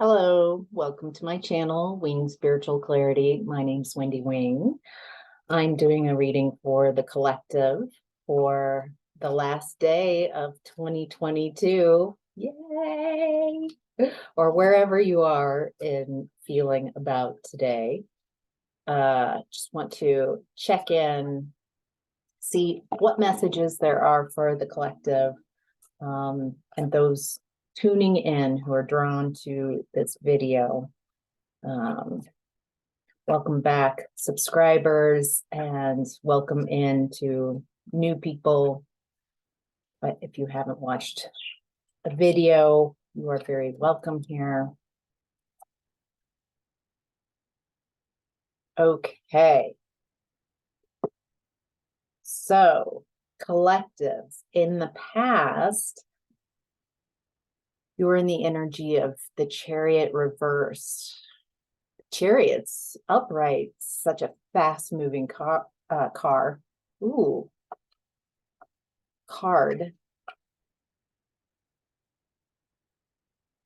Hello, welcome to my channel, Wing Spiritual Clarity. My name's Wendy Wing. I'm doing a reading for the collective for the last day of 2022. Yay! Or wherever you are in feeling about today. Just want to check in, see what messages there are for the collective, and those tuning in who are drawn to this video. Welcome back, subscribers, and welcome in to new people. But if you haven't watched a video, you are very welcome here. Okay. So, collectives, in the past, you were in the energy of the Chariot reversed. Chariot's upright, such a fast-moving car. Ooh, card.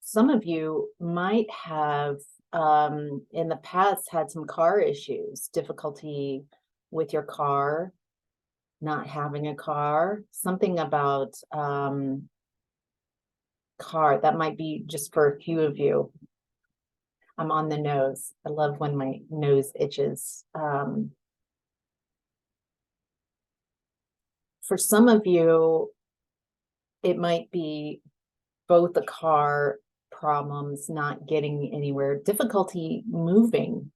Some of you might have, in the past, had some car issues, difficulty with your car, not having a car, something about car. That might be just for a few of you. I'm on the nose. I love when my nose itches. For some of you, it might be both the car problems, not getting anywhere, difficulty moving,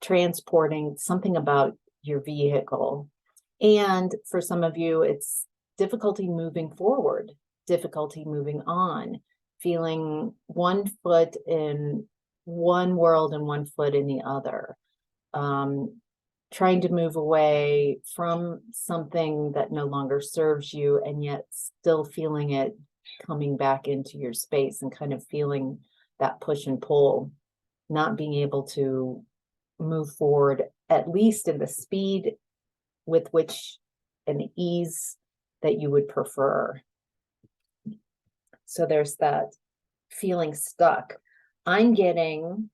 transporting, something about your vehicle. And for some of you, it's difficulty moving forward, difficulty moving on, feeling one foot in one world and one foot in the other, trying to move away from something that no longer serves you, and yet still feeling it coming back into your space and kind of feeling that push and pull, not being able to move forward, at least in the speed with which and the ease that you would prefer. So there's that feeling stuck. I'm getting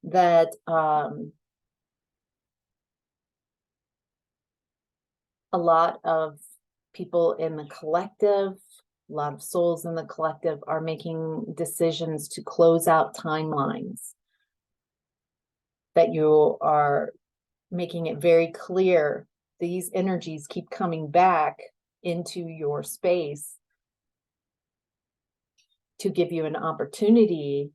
that a lot of people in the collective, a lot of souls in the collective are making decisions to close out timelines, that you are making it very clear these energies keep coming back into your space to give you an opportunity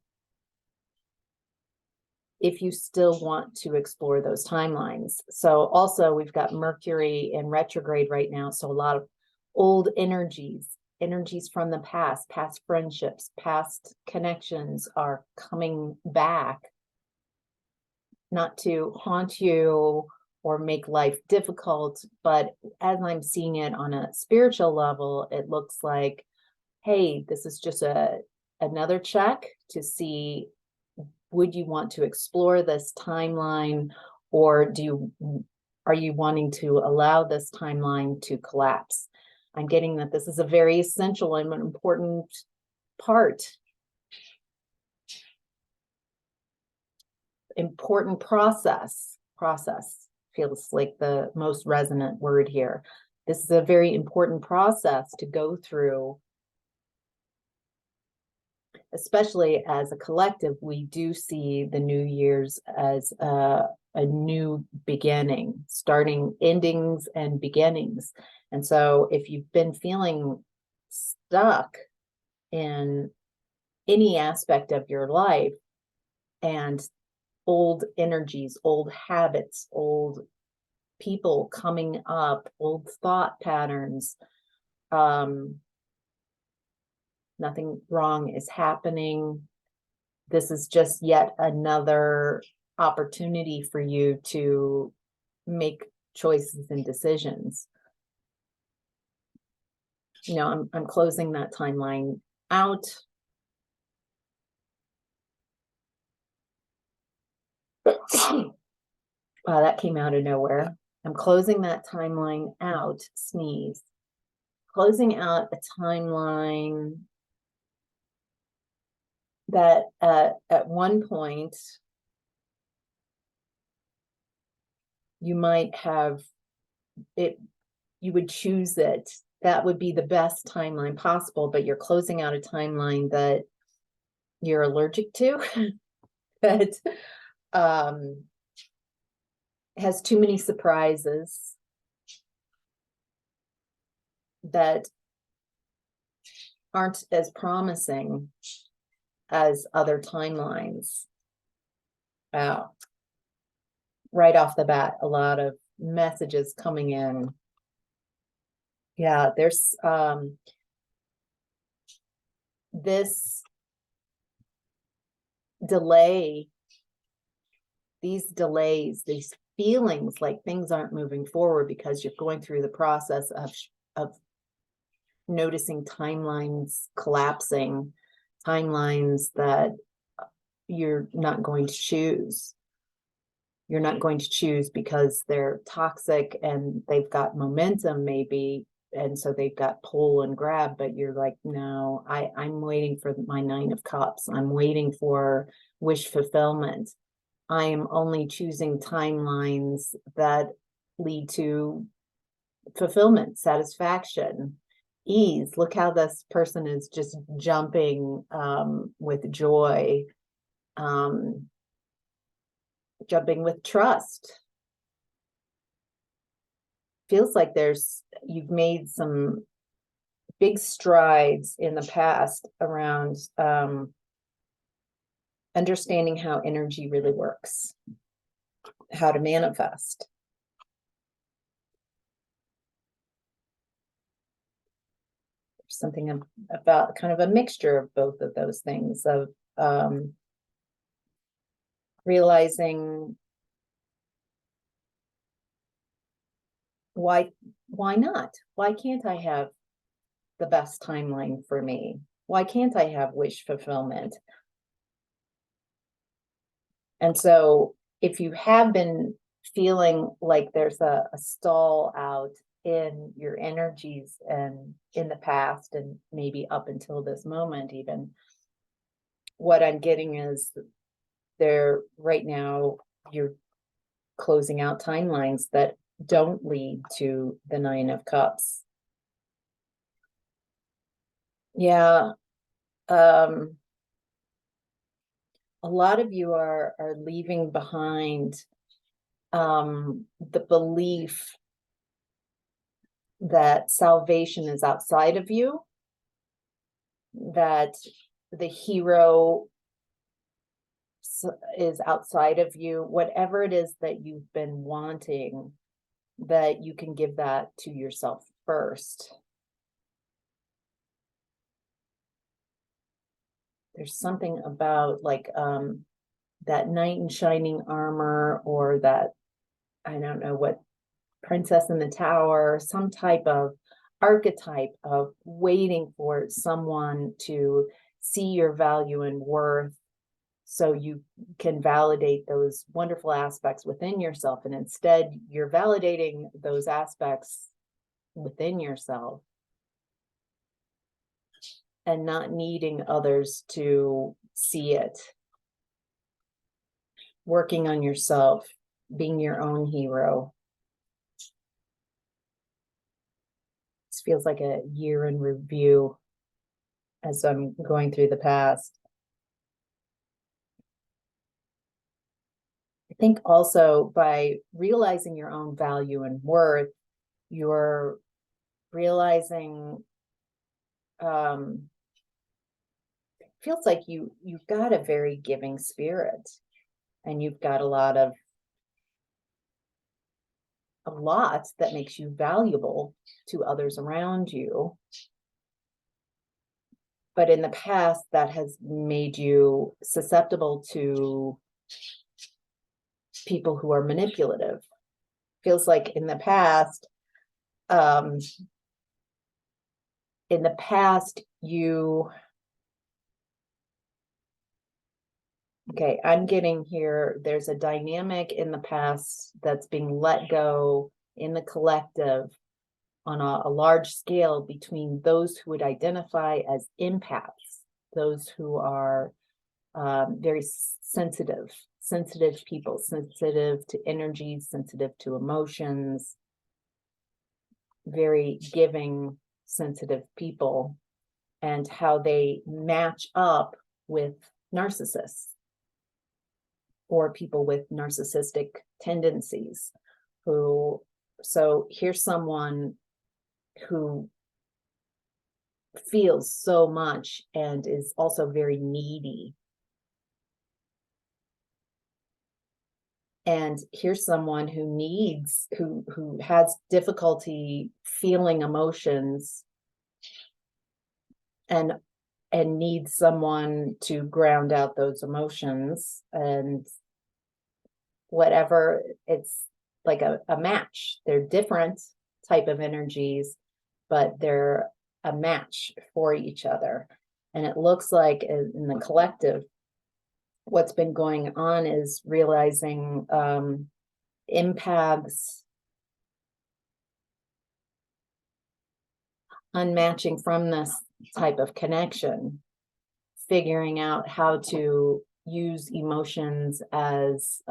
if you still want to explore those timelines. So also we've got Mercury in retrograde right now. So a lot of old energies from the past friendships, past connections are coming back, not to haunt you or make life difficult, but as I'm seeing it on a spiritual level, it looks like, hey, this is just another check to see, would you want to explore this timeline, or are you wanting to allow this timeline to collapse? I'm getting that this is a very essential and an important process feels like the most resonant word here. This is a very important process to go through, especially as a collective. We do see the New Year's as a new beginning, starting endings and beginnings. And so if you've been feeling stuck in any aspect of your life, and old energies, old habits, old people coming up, old thought patterns, nothing wrong is happening. This is just yet another opportunity for you to make choices and decisions. You know, I'm closing that timeline out. Wow, that came out of nowhere. I'm closing that timeline out, sneeze. Closing out a timeline that at one point you might have it, you would choose it. That would be the best timeline possible, but you're closing out a timeline that you're allergic to, that has too many surprises, that aren't as promising as other timelines. Wow. Right off the bat, a lot of messages coming in. Yeah, there's this delay, these delays, these feelings like things aren't moving forward because you're going through the process of noticing timelines collapsing, timelines that you're not going to choose. You're not going to choose because they're toxic and they've got momentum maybe, and so they've got pull and grab, but you're like, no, I'm waiting for my 9 of Cups. I'm waiting for wish fulfillment. I am only choosing timelines that lead to fulfillment, satisfaction, ease. Look how this person is just jumping with joy, jumping with trust. Feels like you've made some big strides in the past around understanding how energy really works, how to manifest. There's something about kind of a mixture of both of those things, of realizing why not? Why can't I have the best timeline for me? Why can't I have wish fulfillment? And so if you have been feeling like there's a stall out in your energies and in the past, and maybe up until this moment even, what I'm getting is there right now, you're closing out timelines that don't lead to the 9 of Cups. Yeah. A lot of you are leaving behind the belief that salvation is outside of you, that the hero is outside of you. Whatever it is that you've been wanting, that you can give that to yourself first. There's something about like that knight in shining armor, or that, I don't know what, princess in the tower, some type of archetype of waiting for someone to see your value and worth so you can validate those wonderful aspects within yourself. And instead, you're validating those aspects within yourself and not needing others to see it. Working on yourself, being your own hero. This feels like a year in review as I'm going through the past. I think also by realizing your own value and worth, you're realizing, feels like you've got a very giving spirit, and you've got a lot that makes you valuable to others around you. But in the past, that has made you susceptible to people who are manipulative. Feels like in the past, you, okay, I'm getting here, there's a dynamic in the past that's being let go in the collective on a large scale between those who would identify as empaths, those who are very sensitive people, sensitive to energies, sensitive to emotions, very giving, sensitive people, and how they match up with narcissists or people with narcissistic tendencies so here's someone who feels so much and is also very needy. And here's someone who has difficulty feeling emotions and needs someone to ground out those emotions, and whatever, it's like a match. They're different type of energies, but they're a match for each other. And it looks like in the collective, what's been going on is realizing empaths unmatching from this type of connection, figuring out how to use emotions as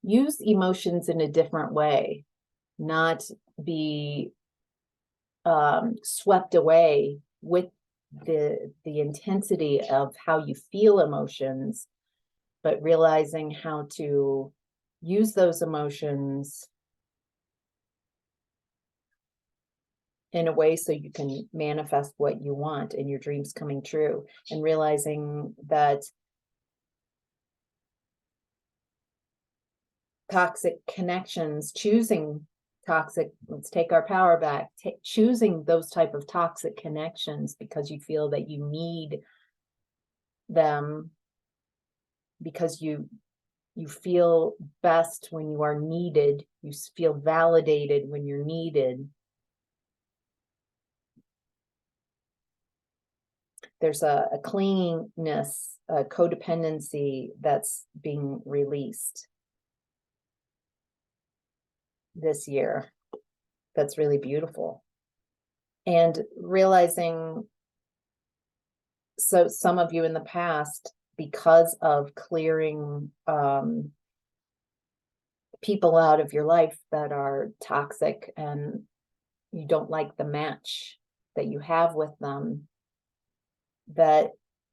use emotions in a different way, not be swept away with the intensity of how you feel emotions, but realizing how to use those emotions in a way so you can manifest what you want and your dreams coming true, and realizing that toxic connections, choosing toxic, let's take our power back, choosing those type of toxic connections because you feel that you need them, because you feel best when you are needed, you feel validated when you're needed. There's a clinginess, a codependency that's being released this year. That's really beautiful. And realizing, so some of you in the past, because of clearing people out of your life that are toxic and you don't like the match that you have with them, that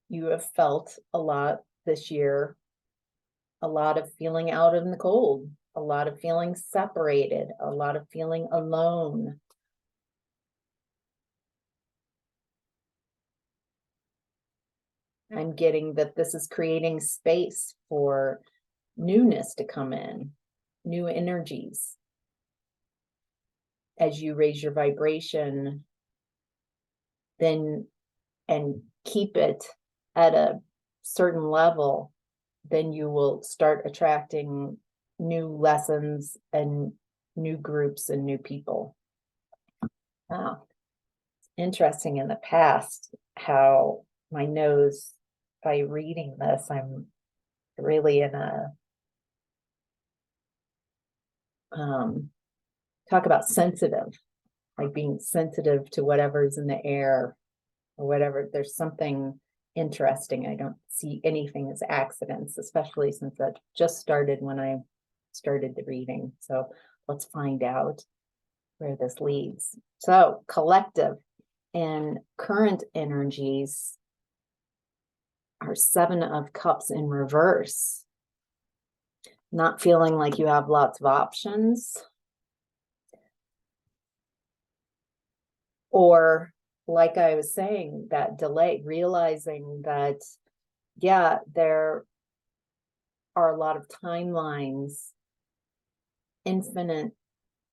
you have felt a lot this year, a lot of feeling out in the cold, a lot of feeling separated, a lot of feeling alone. I'm getting that this is creating space for newness to come in, new energies. As you raise your vibration, then, and keep it at a certain level, then you will start attracting new lessons and new groups and new people. Wow. Interesting in the past how my nose, by reading this, I'm really in a talk about sensitive, like being sensitive to whatever's in the air or whatever. There's something interesting. I don't see anything as accidents, especially since that just started when I started the reading. So let's find out where this leads. So collective and current energies are 7 of Cups in reverse. Not feeling like you have lots of options. Or, like I was saying, that delay, realizing that, yeah, there are a lot of timelines, infinite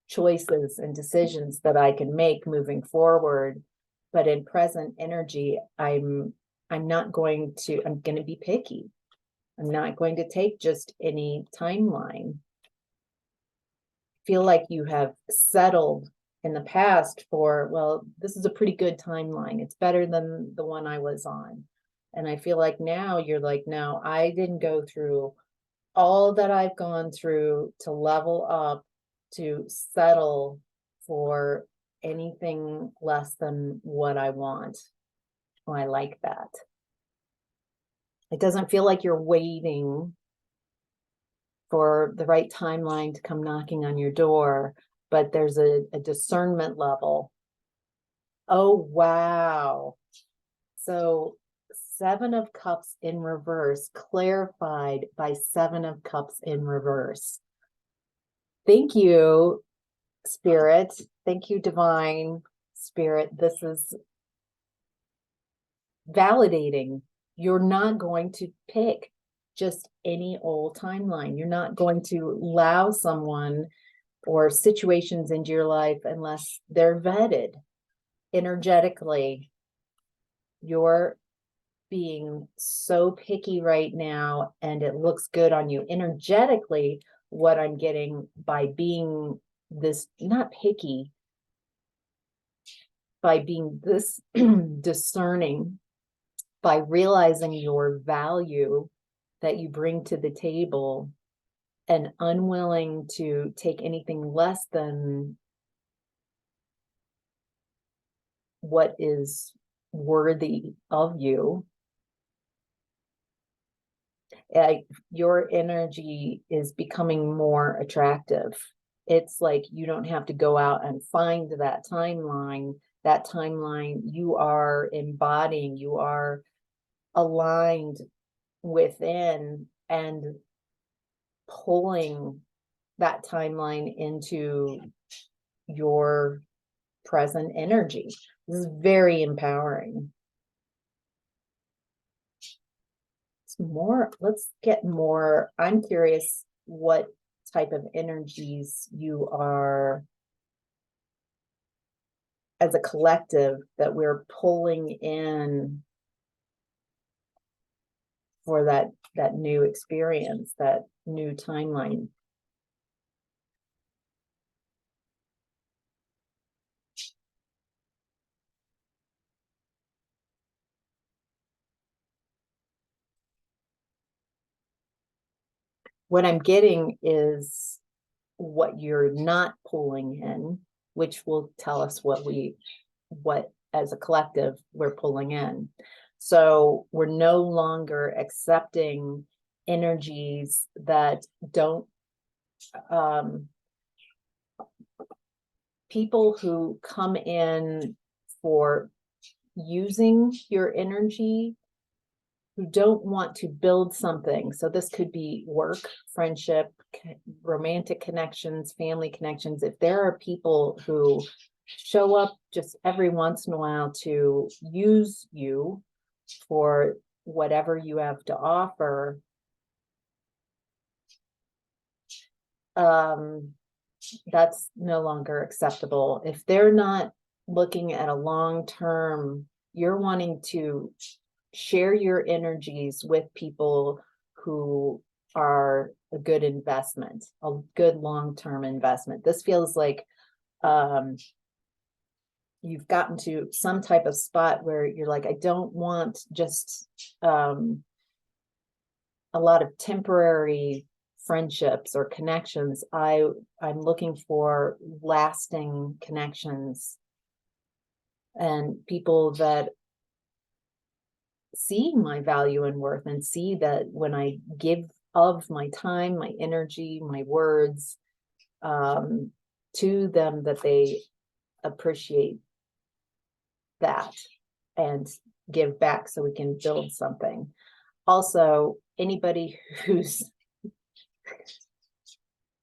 choices and decisions that I can make moving forward. But in present energy, I'm going to be picky. I'm not going to take just any timeline. Feel like you have settled in the past for, well, this is a pretty good timeline. It's better than the one I was on. And I feel like now you're like, no, I didn't go through all that I've gone through to level up, to settle for anything less than what I want. Oh, I like that. It doesn't feel like you're waiting for the right timeline to come knocking on your door, but there's a discernment level. Oh, wow. So 7 of Cups in reverse, clarified by 7 of Cups in reverse. Thank you, Spirit. Thank you, Divine Spirit. This is validating. You're not going to pick just any old timeline. You're not going to allow someone or situations into your life unless they're vetted energetically. You're being so picky right now, and it looks good on you energetically. What I'm getting by being this, not picky, by being this discerning, by realizing your value that you bring to the table and unwilling to take anything less than what is worthy of you. Your energy is becoming more attractive. It's like you don't have to go out and find that timeline. That timeline you are embodying, you are aligned within and pulling that timeline into your present energy. This is very empowering. Let's get more. I'm curious what type of energies you are as a collective that we're pulling in for that new experience, that new timeline. What I'm getting is what you're not pulling in, which will tell us what as a collective we're pulling in. So we're no longer accepting energies that don't, people who come in for using your energy, who don't want to build something. So this could be work, friendship, romantic connections, family connections. If there are people who show up just every once in a while to use you for whatever you have to offer, that's no longer acceptable. If they're not looking at a long term, you're wanting to share your energies with people who are a good investment, a good long-term investment. This feels like you've gotten to some type of spot where you're like, I don't want just a lot of temporary friendships or connections. I'm looking for lasting connections and people that see my value and worth and see that when I give of my time, my energy, my words to them, that they appreciate that and give back so we can build something. Also, anybody who's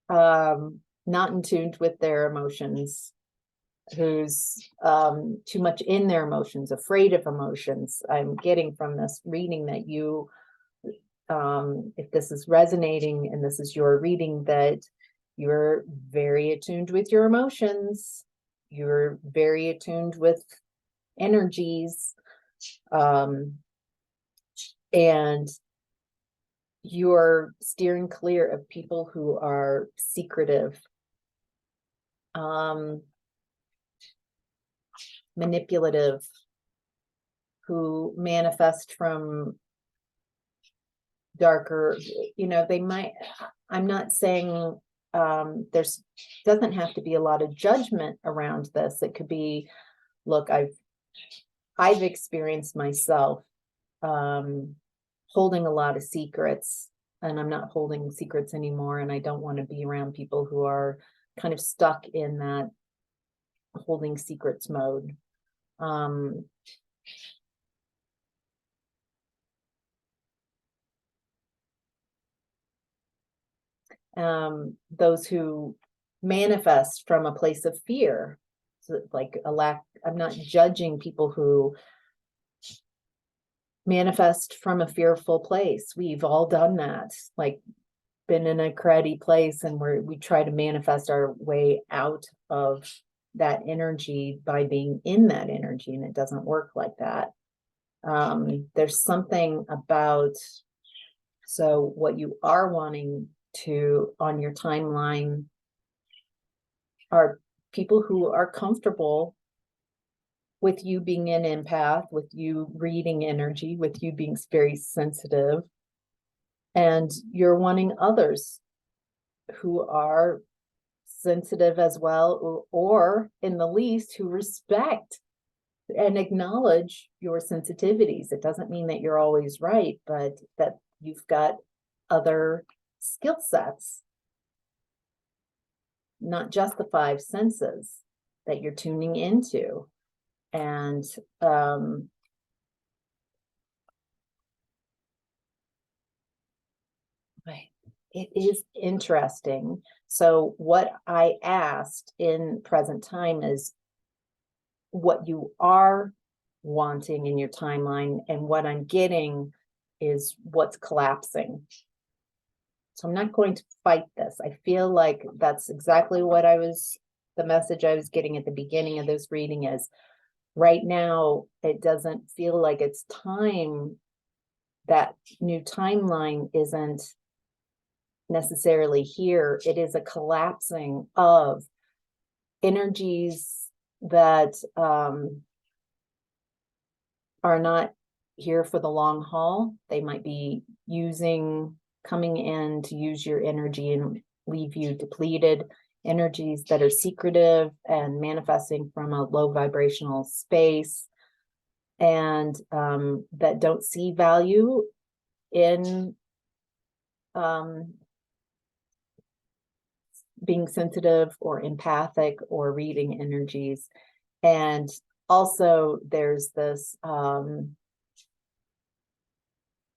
not in tune with their emotions, who's too much in their emotions, afraid of emotions. I'm getting from this reading that you, if this is resonating and this is your reading, that you're very attuned with your emotions. You're very attuned with energies. And you're steering clear of people who are secretive, manipulative, who manifest from darker, they might, I'm not saying there's doesn't have to be a lot of judgment around this. It could be, look, I've experienced myself holding a lot of secrets, and I'm not holding secrets anymore, and I don't want to be around people who are kind of stuck in that holding secrets mode. Those who manifest from a place of fear, so like a lack, I'm not judging people who manifest from a fearful place. We've all done that, like been in a cruddy place, and we try to manifest our way out of that energy by being in that energy, and it doesn't work like that. There's something about, so what you are wanting to on your timeline are people who are comfortable with you being an empath, with you reading energy, with you being very sensitive, and you're wanting others who are sensitive as well, or in the least who respect and acknowledge your sensitivities. It doesn't mean that you're always right, but that you've got other skill sets, not just the five senses that you're tuning into. And it is interesting. So what I asked in present time is what you are wanting in your timeline, and what I'm getting is what's collapsing. So I'm not going to fight this. I feel like that's exactly what the message I was getting at the beginning of this reading is, right now, it doesn't feel like it's time. That new timeline isn't necessarily here. It is a collapsing of energies that are not here for the long haul. They might be coming in to use your energy and leave you depleted. Energies that are secretive and manifesting from a low vibrational space, and that don't see value in being sensitive or empathic or reading energies. And also there's this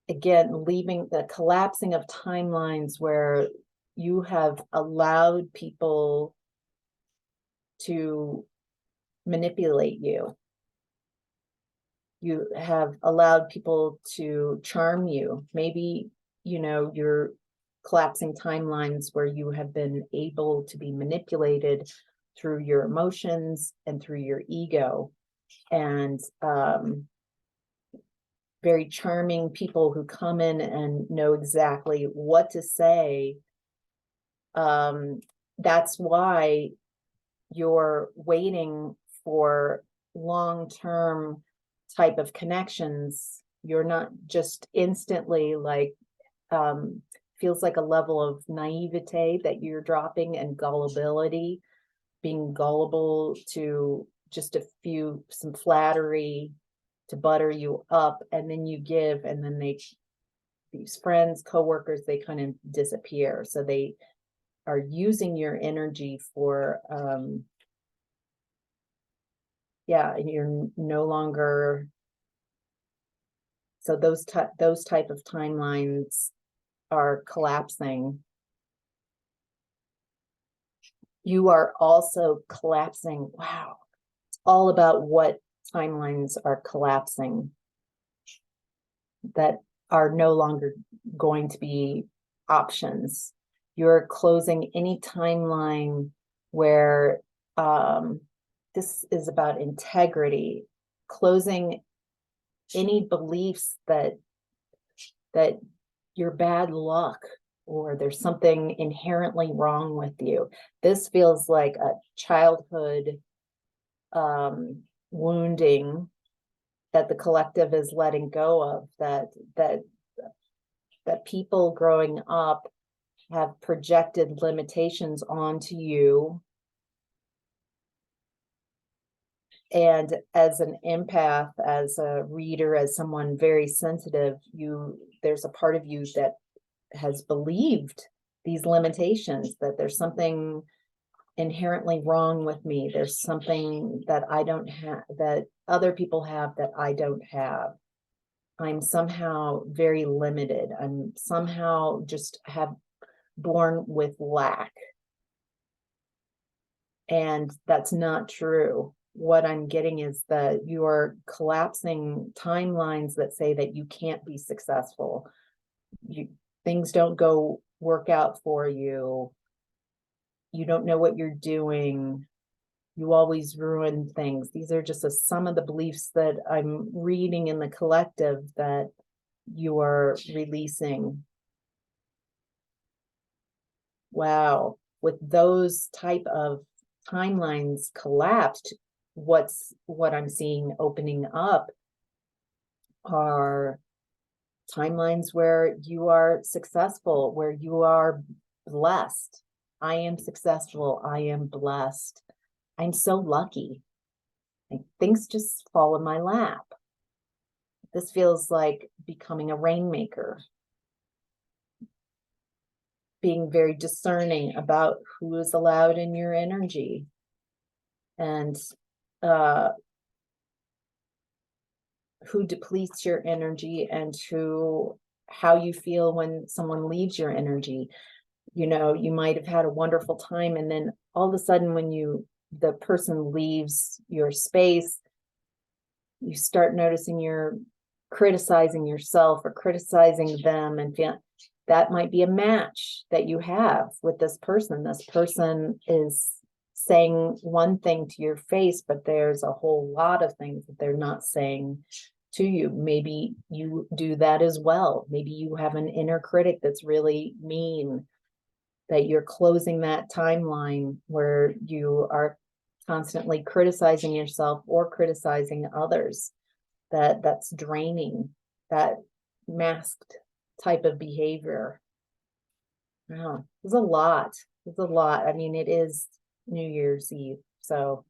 again, leaving the collapsing of timelines where you have allowed people to manipulate you. You have allowed people to charm you. Maybe, you're collapsing timelines where you have been able to be manipulated through your emotions and through your ego. And very charming people who come in and know exactly what to say. That's why you're waiting for long-term type of connections. You're not just instantly like, feels like a level of naivete that you're dropping, and gullibility, being gullible to just some flattery to butter you up, and then you give, and then these friends, coworkers, they kind of disappear. So they are using your energy for and you're no longer. So those type of timelines are collapsing. You are also collapsing. Wow, it's all about what timelines are collapsing that are no longer going to be options. You're closing any timeline where this is about integrity, closing any beliefs that you're bad luck or there's something inherently wrong with you. This feels like a childhood wounding that the collective is letting go of, that people growing up have projected limitations onto you. And as an empath, as a reader, as someone very sensitive, there's a part of you that has believed these limitations, that there's something inherently wrong with me. There's something that I don't have, that other people have that I don't have. I'm somehow very limited. I'm somehow just born with lack. And that's not true. What I'm getting is that you are collapsing timelines that say that you can't be successful. Things don't work out for you. You don't know what you're doing. You always ruin things. These are just some of the beliefs that I'm reading in the collective that you are releasing. Wow. With those type of timelines collapsed, what I'm seeing opening up are timelines where you are successful, where you are blessed. I am successful. I am blessed. I'm so lucky. Things just fall in my lap. This feels like becoming a rainmaker, being very discerning about who is allowed in your energy, and who depletes your energy, and how you feel when someone leaves your energy. You know, you might have had a wonderful time, and then all of a sudden when the person leaves your space, you start noticing you're criticizing yourself or criticizing them, and that might be a match that you have with this person. This person is saying one thing to your face, but there's a whole lot of things that they're not saying to you. Maybe you do that as well. Maybe you have an inner critic that's really mean, that you're closing that timeline where you are constantly criticizing yourself or criticizing others. That's draining, that masked type of behavior. Wow, there's a lot. There's a lot. I mean, it is New Year's Eve, so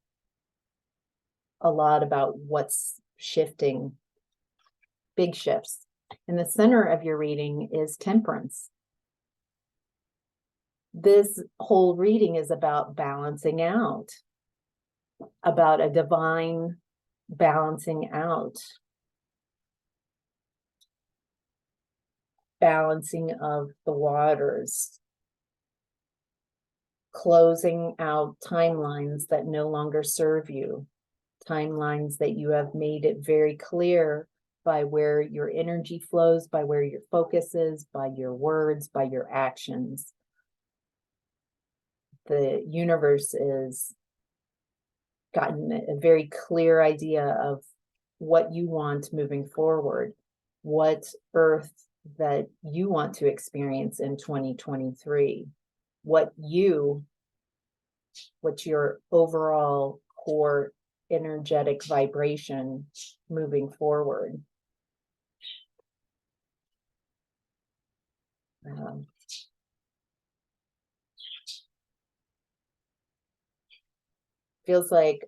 a lot about what's shifting, big shifts. In the center of your reading is Temperance. This whole reading is about balancing out, about a divine balancing out, balancing of the waters, closing out timelines that no longer serve you, timelines that you have made it very clear by where your energy flows, by where your focus is, by your words, by your actions. The universe is gotten a very clear idea of what you want moving forward, what earth that you want to experience in 2023, what's your overall core energetic vibration moving forward. Feels like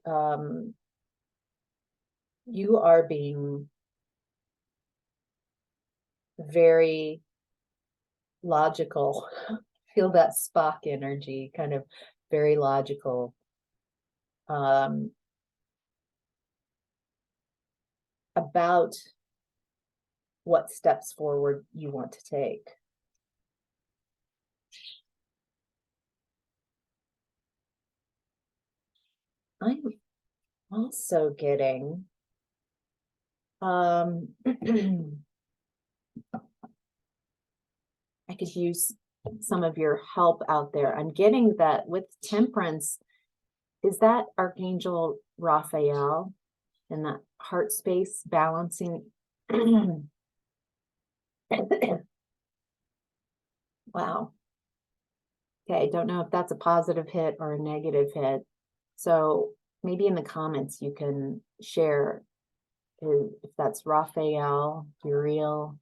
you are being very logical. Feel that Spock energy, kind of very logical. About what steps forward you want to take. I'm also getting I could use some of your help out there. I'm getting that with Temperance, is that Archangel Raphael in that heart space balancing? Wow. Okay, don't know if that's a positive hit or a negative hit. So maybe in the comments you can share if that's Raphael, Uriel.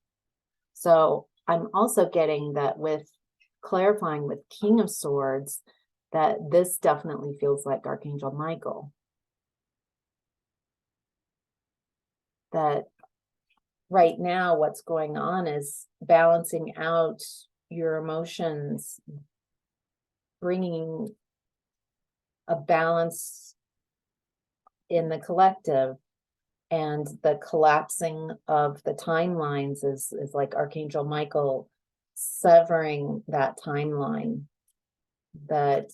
So I'm also getting that with clarifying with King of Swords that this definitely feels like Archangel Michael. That right now what's going on is balancing out your emotions, bringing a balance in the collective, and the collapsing of the timelines is like Archangel Michael severing that timeline, that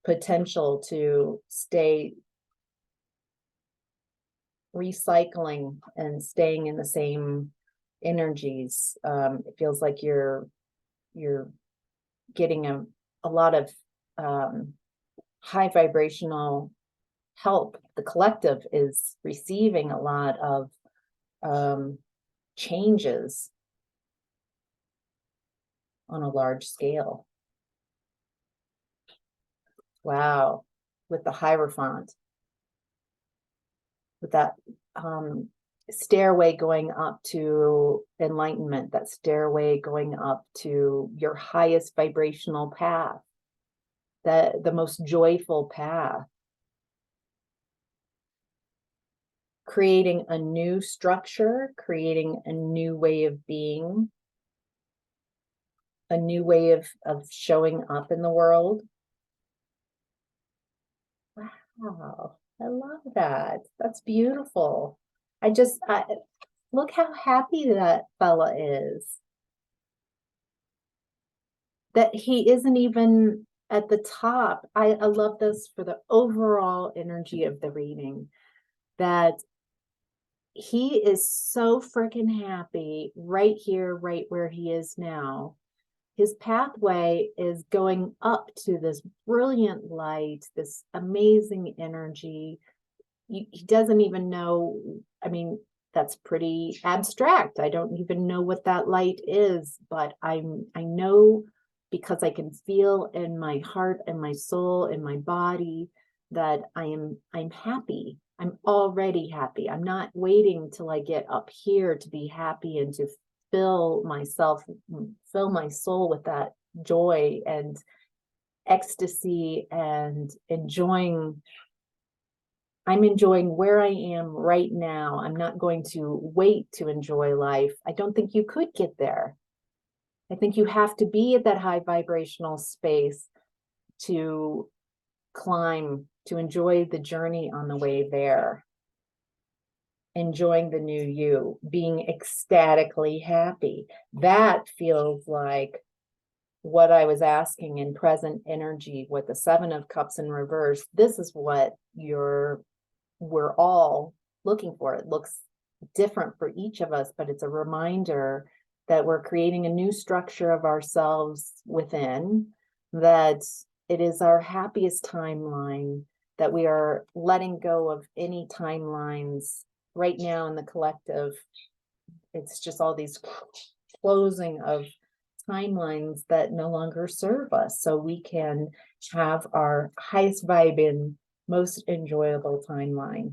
potential to stay recycling and staying in the same energies. It feels like you're getting a lot of high vibrational help. The collective is receiving a lot of changes on a large scale. Wow. With the Hierophant, with that stairway going up to enlightenment, that stairway going up to your highest vibrational path, the most joyful path, creating a new structure, creating a new way of being, a new way of showing up in the world. Wow, I love that. That's beautiful. I look how happy that fella is. That he isn't even at the top. I love this for the overall energy of the reading, that he is so freaking happy right here, right where he is now. His pathway is going up to this brilliant light, this amazing energy. He doesn't even know. I mean, that's pretty abstract. I don't even know what that light is, but I know, because I can feel in my heart and my soul and my body that I'm happy. I'm already happy. I'm not waiting till I get up here to be happy and to fill my soul with that joy and ecstasy and I'm enjoying where I am right now. I'm not going to wait to enjoy life. I don't think you could get there. I think you have to be at that high vibrational space to climb, to enjoy the journey on the way there. Enjoying the new you, being ecstatically happy. That feels like what I was asking in present energy with the Seven of Cups in reverse. This is what we're all looking for. It looks different for each of us, but it's a reminder that we're creating a new structure of ourselves within, that it is our happiest timeline, that we are letting go of any timelines right now in the collective. It's just all these closing of timelines that no longer serve us, so we can have our highest vibe in most enjoyable timeline.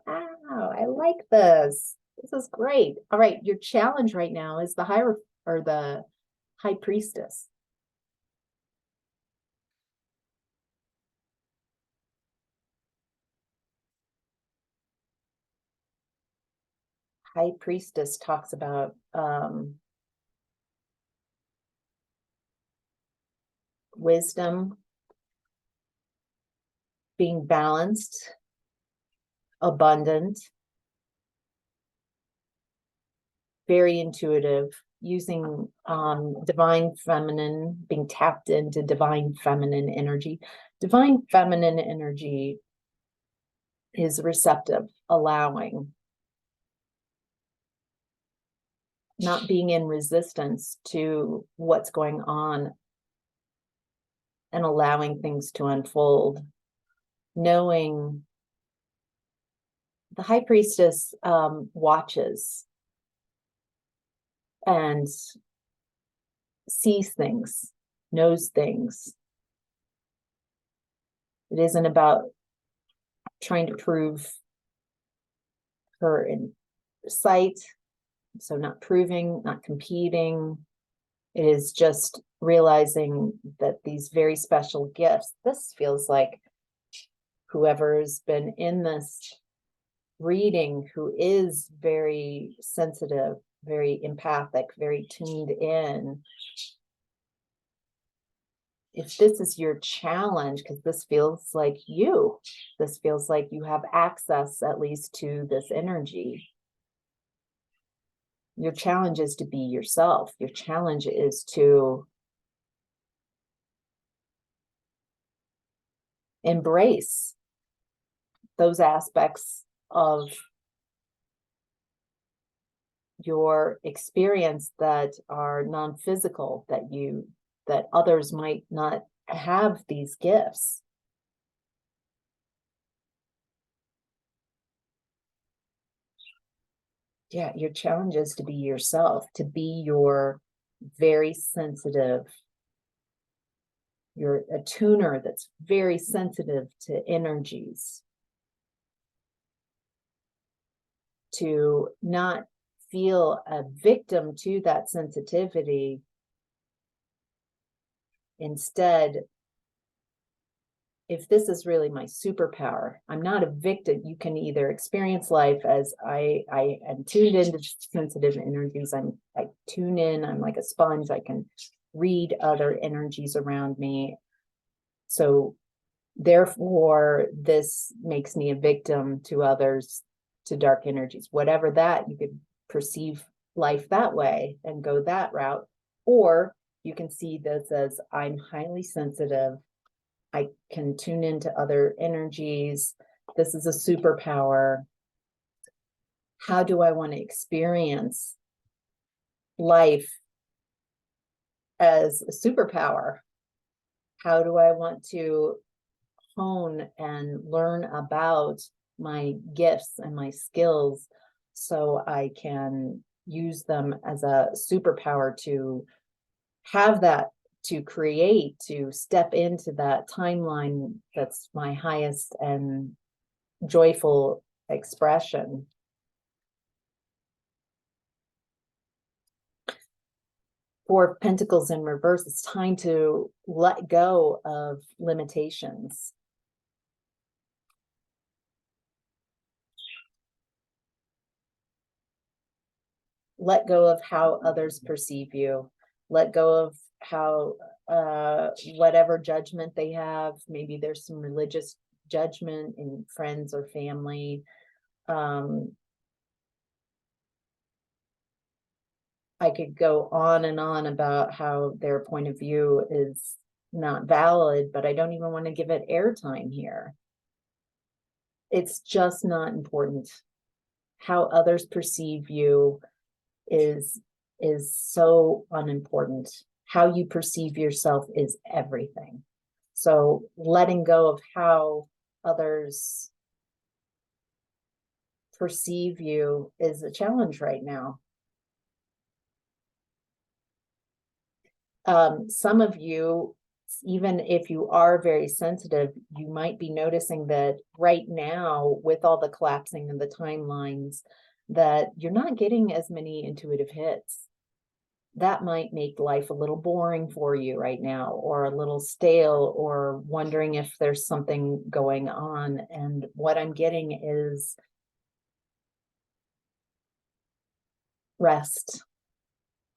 Wow, I like this. This is great. All right, your challenge right now is the High Priestess. High Priestess talks about wisdom, being balanced, abundant, very intuitive, using divine feminine, being tapped into divine feminine energy. Divine feminine energy is receptive, allowing, not being in resistance to what's going on and allowing things to unfold. Knowing the High Priestess watches and sees things, knows things. It isn't about trying to prove her insight, So not proving, not competing. It is just realizing that these very special gifts, this feels like whoever's been in this reading who is very sensitive, very empathic, very tuned in. If this is your challenge, because this feels like this feels like you have access at least to this energy. Your challenge is to be yourself. Your challenge is to embrace those aspects of your experience that are non-physical, that others might not have these gifts. Yeah, your challenge is to be yourself, to be your very sensitive, you're a tuner that's very sensitive to energies, to not feel a victim to that sensitivity. Instead, if this is really my superpower, I'm not a victim. You can either experience life as I am tuned into sensitive energies. I tune in, I'm like a sponge. I can read other energies around me. So therefore, this makes me a victim to others, to dark energies, whatever that, you could perceive life that way and go that route. Or you can see this as I'm highly sensitive. I can tune into other energies. This is a superpower. How do I want to experience life as a superpower? How do I want to hone and learn about my gifts and my skills so I can use them as a superpower to have that, to create, to step into that timeline that's my highest and joyful expression. Four of Pentacles in reverse, it's time to let go of limitations. Let go of how others perceive you. Let go of how whatever judgment they have. Maybe there's some religious judgment in friends or family. I could go on and on about how their point of view is not valid, but I don't even want to give it airtime here. It's just not important. How others perceive you is so unimportant. How you perceive yourself is everything. So letting go of how others perceive you is a challenge right now. Some of you, even if you are very sensitive, you might be noticing that right now, with all the collapsing of the timelines, that you're not getting as many intuitive hits. That might make life a little boring for you right now, or a little stale, or wondering if there's something going on. And what I'm getting is rest.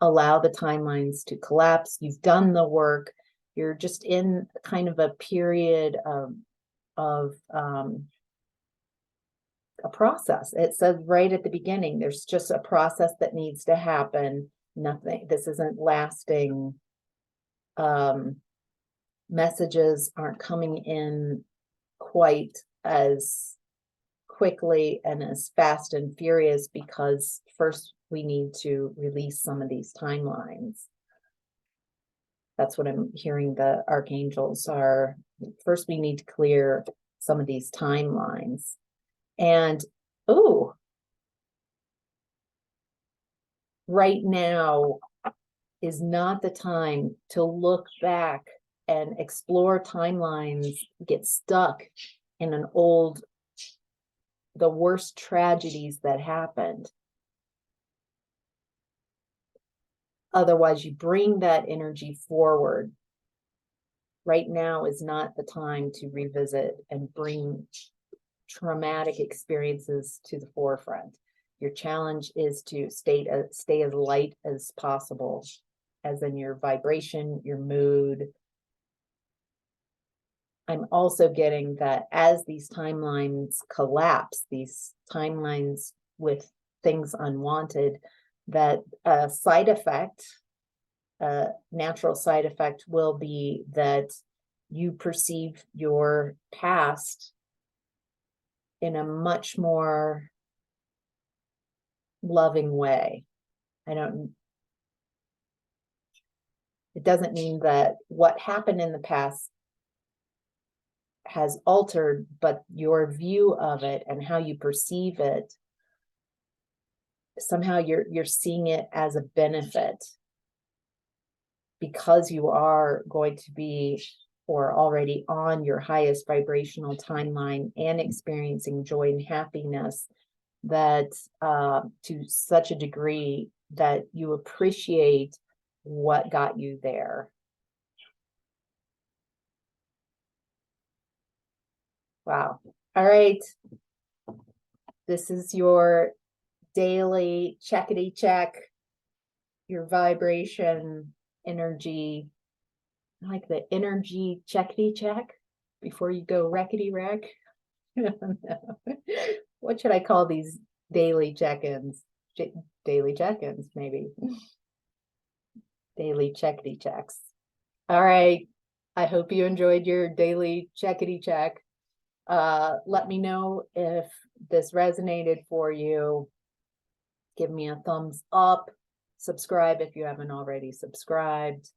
Allow the timelines to collapse. You've done the work. You're just in kind of a period of a process. It says right at the beginning, there's just a process that needs to happen. Nothing, this isn't lasting. Messages aren't coming in quite as quickly and as fast and furious, because first we need to release some of these timelines. That's what I'm hearing the archangels are. First, we need to clear some of these timelines. And, oh, right now is not the time to look back and explore timelines, get stuck in the worst tragedies that happened. Otherwise, you bring that energy forward. Right now is not the time to revisit and bring traumatic experiences to the forefront. Your challenge is to stay as light as possible, as in your vibration, your mood. I'm also getting that as these timelines collapse, these timelines with things unwanted, that a side effect, a natural side effect will be that you perceive your past in a much more loving way. It doesn't mean that what happened in the past has altered, but your view of it and how you perceive it, somehow you're seeing it as a benefit, because you are going to be or already on your highest vibrational timeline and experiencing joy and happiness, that to such a degree that you appreciate what got you there. Wow. All right. This is your daily checkity-check, your vibration, energy. I like the energy checkity-check before you go wreckity-wreck. What should I call these daily check-ins? Daily check-ins, maybe. Daily checkity-checks. All right. I hope you enjoyed your daily checkity-check. Let me know if this resonated for you. Give me a thumbs up. Subscribe if you haven't already subscribed.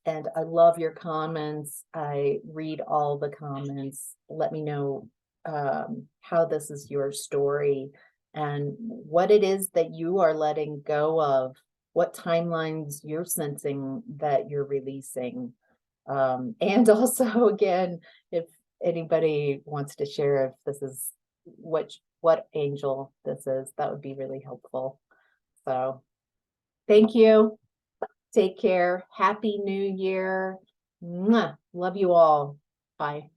And I love your comments. I read all the comments. Let me know how this is your story and what it is that you are letting go of, what timelines you're sensing that you're releasing. And also, again, if anybody wants to share if this is what angel this is, that would be really helpful. So thank you. Take care. Happy New Year. Mwah. Love you all. Bye.